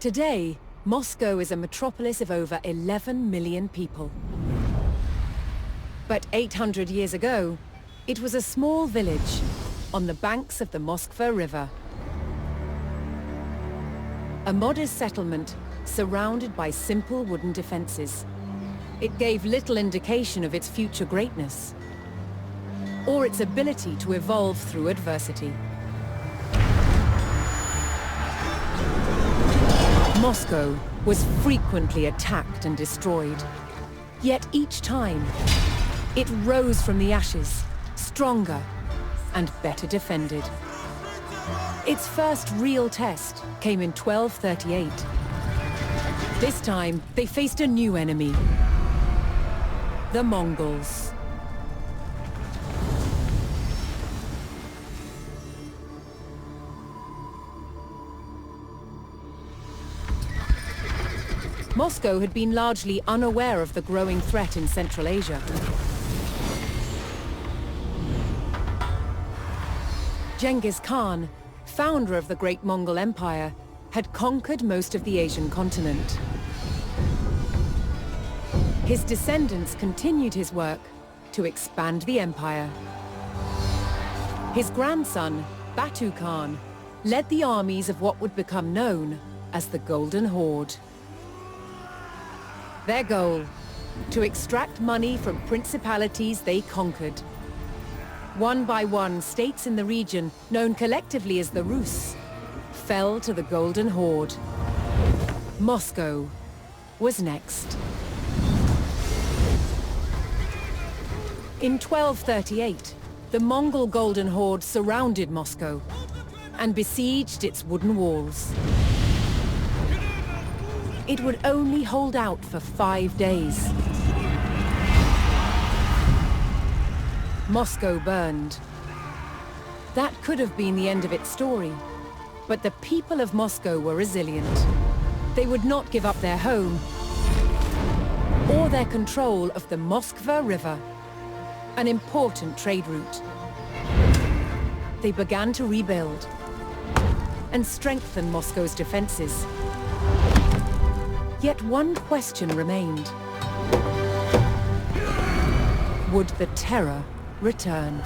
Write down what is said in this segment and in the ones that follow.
Today, Moscow is a metropolis of over 11 million people. But 800 years ago, it was a small village on the banks of the Moskva River. A modest settlement surrounded by simple wooden defenses. It gave little indication of its future greatness, or its ability to evolve through adversity. Moscow was frequently attacked and destroyed. Yet each time, it rose from the ashes, stronger and better defended. Its first real test came in 1238. This time, they faced a new enemy: the Mongols. Moscow had been largely unaware of the growing threat in Central Asia. Genghis Khan, founder of the Great Mongol Empire, had conquered most of the Asian continent. His descendants continued his work to expand the empire. His grandson, Batu Khan, led the armies of what would become known as the Golden Horde. Their goal: to extract money from principalities they conquered. One by one, states in the region, known collectively as the Rus, fell to the Golden Horde. Moscow was next. In 1238, the Mongol Golden Horde surrounded Moscow and besieged its wooden walls. It would only hold out for 5 days. Moscow burned. That could have been the end of its story, but the people of Moscow were resilient. They would not give up their home or their control of the Moskva River, an important trade route. They began to rebuild and strengthen Moscow's defenses. Yet one question remained: would the terror return?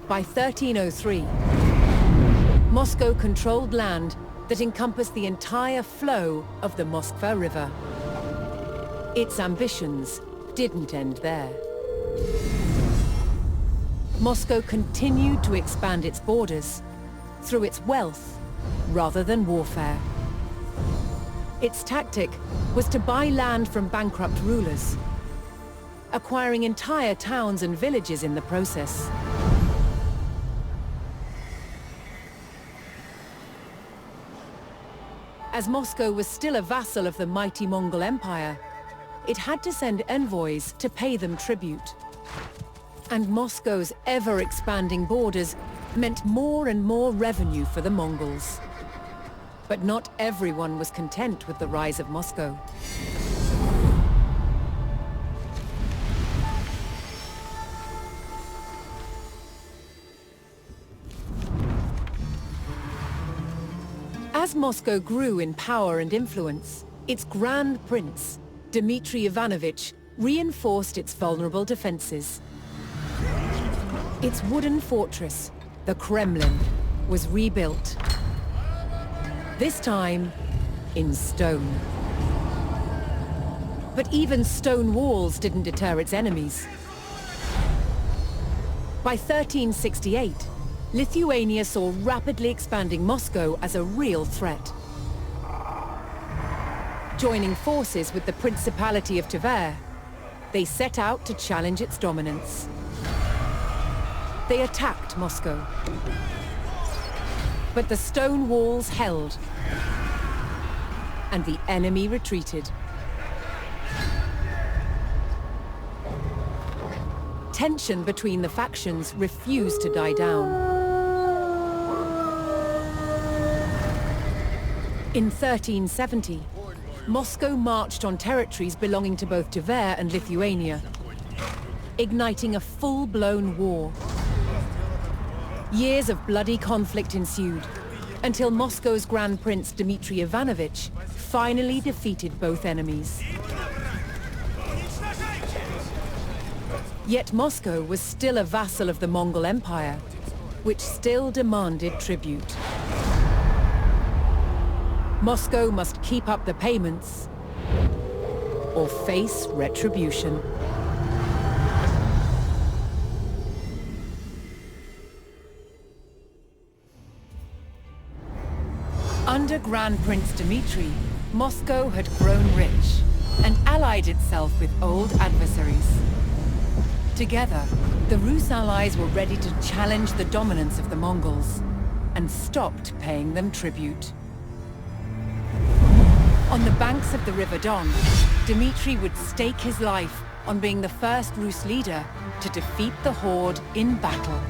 By 1303, Moscow controlled land that encompassed the entire flow of the Moskva River. Its ambitions didn't end there. Moscow continued to expand its borders through its wealth rather than warfare. Its tactic was to buy land from bankrupt rulers, acquiring entire towns and villages in the process. As Moscow was still a vassal of the mighty Mongol Empire, it had to send envoys to pay them tribute. And Moscow's ever-expanding borders meant more and more revenue for the Mongols. But not everyone was content with the rise of Moscow. As Moscow grew in power and influence, its Grand Prince, Dmitry Ivanovich, reinforced its vulnerable defenses. Its wooden fortress, the Kremlin, was rebuilt. This time, in stone. But even stone walls didn't deter its enemies. By 1368, Lithuania saw rapidly expanding Moscow as a real threat. Joining forces with the Principality of Tver, they set out to challenge its dominance. They attacked Moscow. But the stone walls held, and the enemy retreated. Tension between the factions refused to die down. In 1370, Moscow marched on territories belonging to both Tver and Lithuania. igniting a full-blown war. Years of bloody conflict ensued, until Moscow's Grand Prince Dmitry Ivanovich finally defeated both enemies. Yet Moscow was still a vassal of the Mongol Empire, which still demanded tribute. Moscow must keep up the payments or face retribution. Under Grand Prince Dmitry, Moscow had grown rich and allied itself with old adversaries. Together, the Rus allies were ready to challenge the dominance of the Mongols and stopped paying them tribute. On the banks of the River Don, Dmitry would stake his life on being the first Rus leader to defeat the Horde in battle.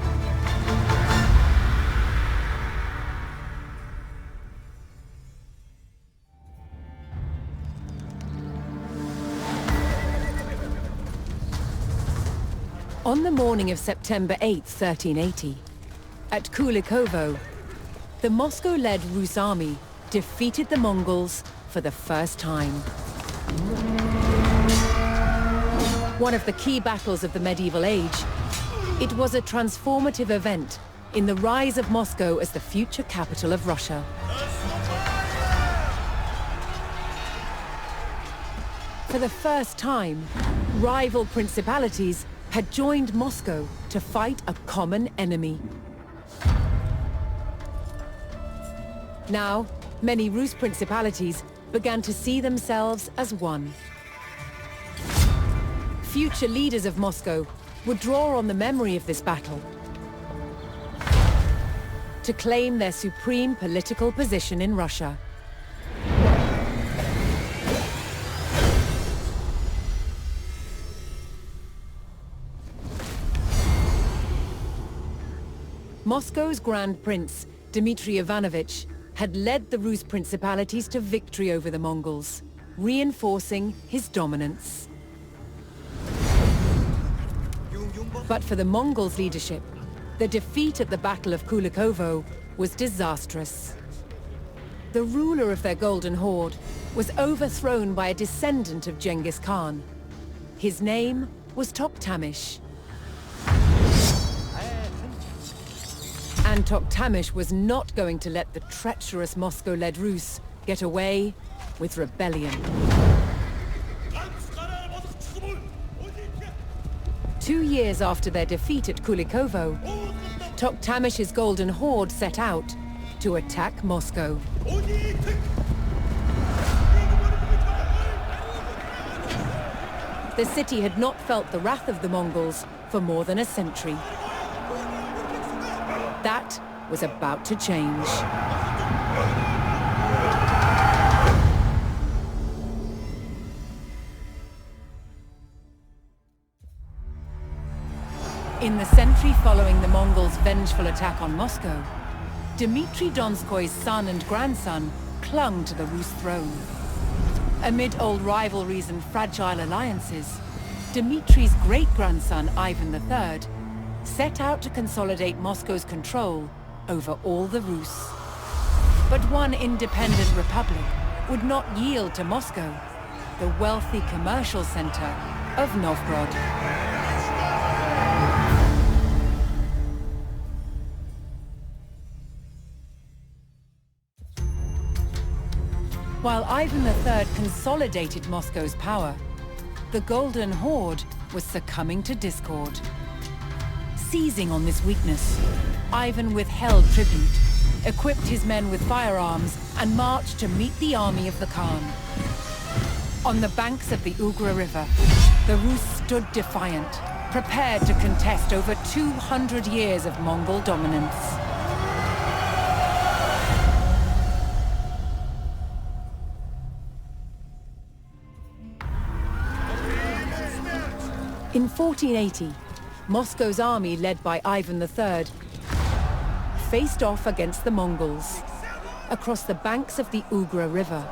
On the morning of September 8, 1380, at Kulikovo, the Moscow-led Rus army defeated the Mongols for the first time. One of the key battles of the medieval age, it was a transformative event in the rise of Moscow as the future capital of Russia. For the first time, rival principalities had joined Moscow to fight a common enemy. Now, many Rus principalities began to see themselves as one. Future leaders of Moscow would draw on the memory of this battle to claim their supreme political position in Russia. Moscow's Grand Prince, Dmitry Ivanovich, had led the Rus principalities to victory over the Mongols, reinforcing his dominance. But for the Mongols' leadership, the defeat at the Battle of Kulikovo was disastrous. The ruler of their Golden Horde was overthrown by a descendant of Genghis Khan. His name was Toktamish. And Toktamish was not going to let the treacherous Moscow-led Rus get away with rebellion. 2 years after their defeat at Kulikovo, Toktamish's Golden Horde set out to attack Moscow. The city had not felt the wrath of the Mongols for more than a century. That was about to change. In the century following the Mongols' vengeful attack on Moscow, Dmitry Donskoy's son and grandson clung to the Rus throne. Amid old rivalries and fragile alliances, Dmitry's great-grandson Ivan III set out to consolidate Moscow's control over all the Rus. But one independent republic would not yield to Moscow, the wealthy commercial center of Novgorod. While Ivan III consolidated Moscow's power, the Golden Horde was succumbing to discord. Seizing on this weakness, Ivan withheld tribute, equipped his men with firearms, and marched to meet the army of the Khan. On the banks of the Ugra River, the Rus stood defiant, prepared to contest over 200 years of Mongol dominance. In 1480, Moscow's army, led by Ivan III, faced off against the Mongols across the banks of the Ugra River.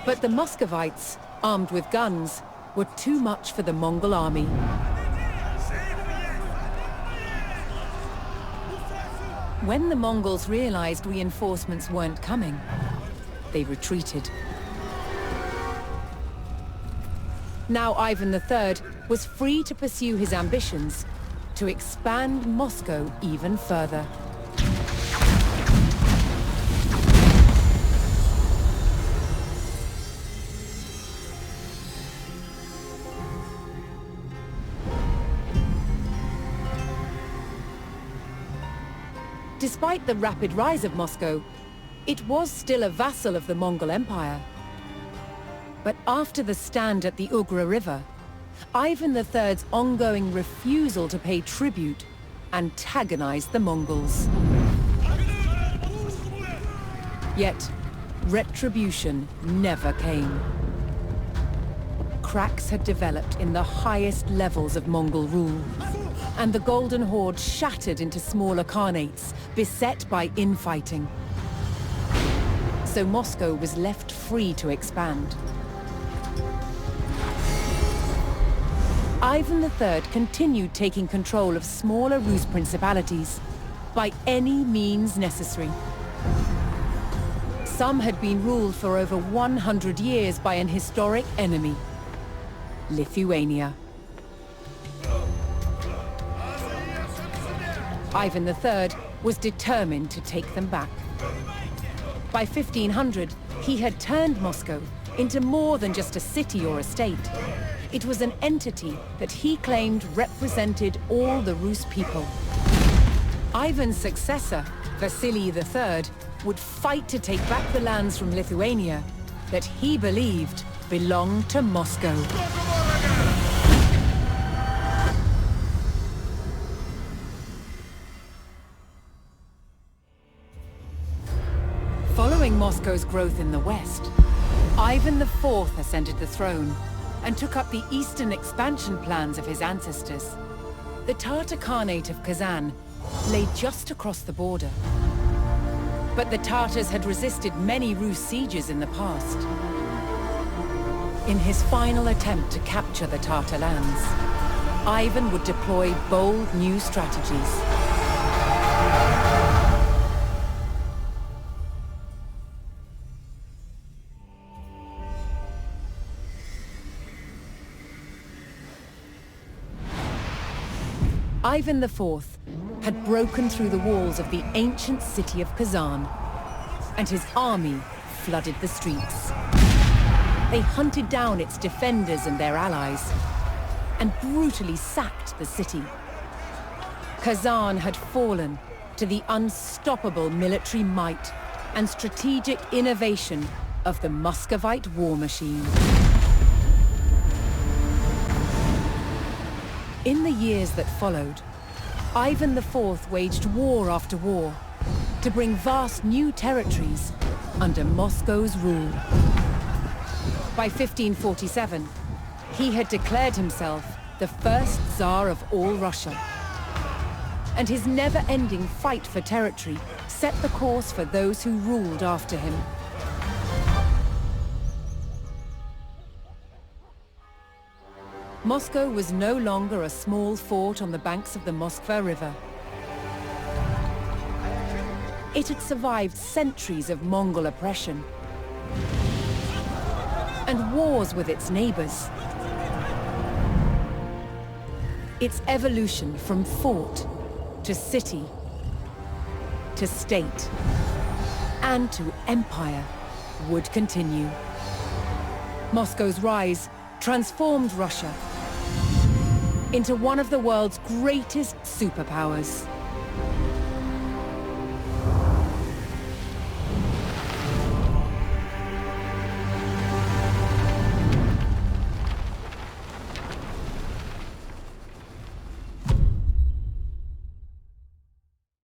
But the Muscovites, armed with guns, were too much for the Mongol army. When the Mongols realized reinforcements weren't coming, they retreated. Now Ivan III was free to pursue his ambitions to expand Moscow even further. Despite the rapid rise of Moscow, it was still a vassal of the Mongol Empire. But after the stand at the Ugra River, Ivan III's ongoing refusal to pay tribute antagonized the Mongols. Yet, retribution never came. Cracks had developed in the highest levels of Mongol rule, and the Golden Horde shattered into smaller khanates, beset by infighting. So Moscow was left free to expand. Ivan III continued taking control of smaller Rus principalities by any means necessary. Some had been ruled for over 100 years by an historic enemy, Lithuania. Ivan III was determined to take them back. By 1500, he had turned Moscow into more than just a city or a state. It was an entity that he claimed represented all the Rus people. Ivan's successor, Vasily III, would fight to take back the lands from Lithuania that he believed belonged to Moscow. Following Moscow's growth in the west, Ivan IV ascended the throne and took up the eastern expansion plans of his ancestors. The Tatar Khanate of Kazan lay just across the border. But the Tatars had resisted many Rus sieges in the past. In his final attempt to capture the Tatar lands, Ivan would deploy bold new strategies. Ivan IV had broken through the walls of the ancient city of Kazan, and his army flooded the streets. They hunted down its defenders and their allies, and brutally sacked the city. Kazan had fallen to the unstoppable military might and strategic innovation of the Muscovite war machine. In the years that followed, Ivan IV waged war after war to bring vast new territories under Moscow's rule. By 1547, he had declared himself the first Tsar of all Russia. And his never-ending fight for territory set the course for those who ruled after him. Moscow was no longer a small fort on the banks of the Moskva River. It had survived centuries of Mongol oppression and wars with its neighbors. Its evolution from fort to city to state and to empire would continue. Moscow's rise transformed Russia into one of the world's greatest superpowers.